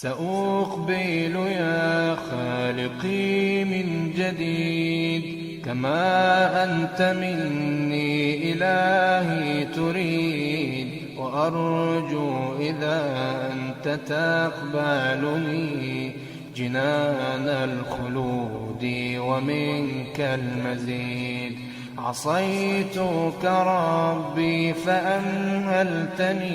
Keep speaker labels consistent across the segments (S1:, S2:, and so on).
S1: سأقبل يا خالقي من جديد كما أنت مني إلهي تريد، وأرجو إذا أنت تقبلني جنان الخلود ومنك المزيد. عصيتك ربي فأمهلتني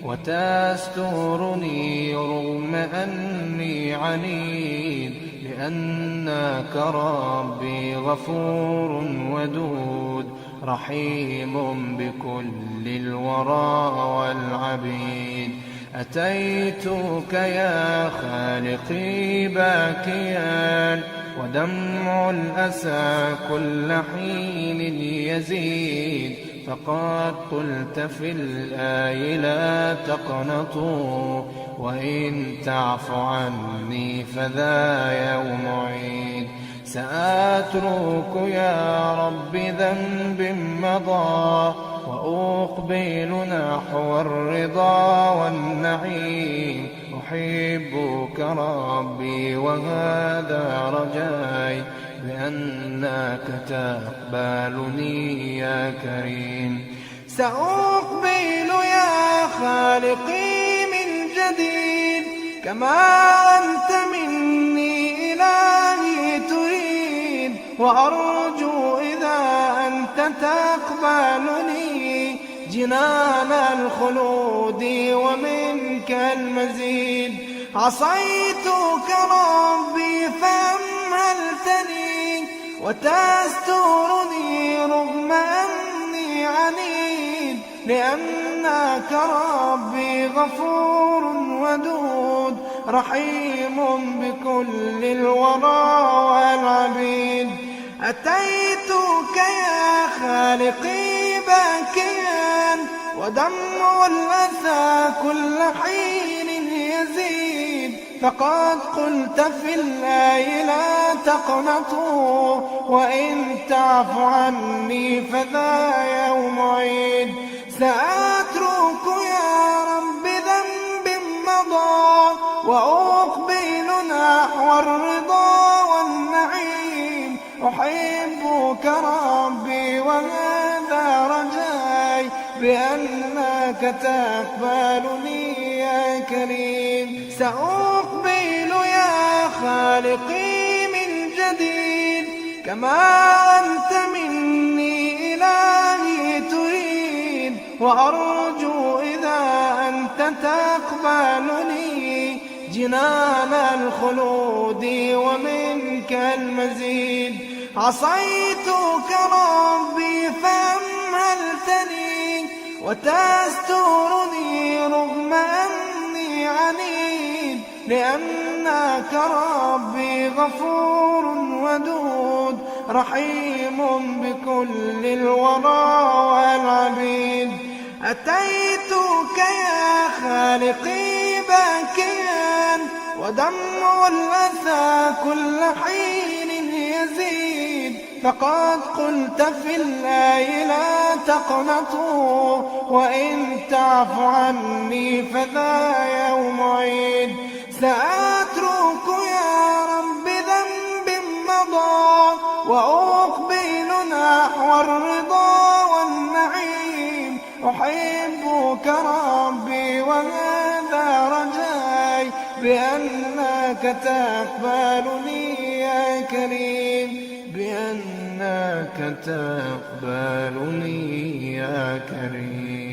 S1: وتسترني رغم أني عنيد، لأنك ربي غفور ودود رحيم بكل الورى والعبيد. أتيتك يا خالقي باكيا ودمع الأسى كل حين يزيد، فقد قلت في الآي لا تقنطوا وإن تعف عني فذا يوم عيد. سأترك يا رب ذنب مضى وأقبل نحو الرضا والنعيم. أحبك ربي وهذا رجاي بأنك تقبلني يا كريم. سأقبل يا خالقي من جديد كما أنت مني إلهي تريد، وأرجو إذا أنت تقبلني جنان الخلود ومنك المزيد. عصيتك ربي فأمهلتني وتسترني رغم أني عنيد، لأنك ربي غفور ودود رحيم بكل الورى والعبيد. أتيتك يا خالقي باكيا ودمع الأسى كل حين يزيد، فقد قلت في الآي لا تقنطوا وإن تعف عني فذا يوم عيد. سأترك يا رب ذنب مضى وأقبل نحو الرضا والنعيم. أحبك ربي وهذا رجاي بأنك تقبلني يا كريم. سأقبل يا خالقي من جديد كما أنت مني إلهي تريد، وأرجو إذا أنت تقبلني جنان الخلود ومنك المزيد. عصيتك ربي فأمهلتني وتسترني رغم أني عنيد، لأنك ربي غفور ودود رحيم بكل الورى والعبيد. أتيتك يا خالقي باكيا ودمع الأسى كل حين يزيد، فقد قلت في الآي لا تقنطوا وإن تعف عني فذا يوم عيد. سأترك يا رب ذنب مضى وأقبل نحو الرضا والنعيم. أحبك ربي وهذا رجاي بأنك تقبلني يا كريم، بأنك تقبلني يا كريم.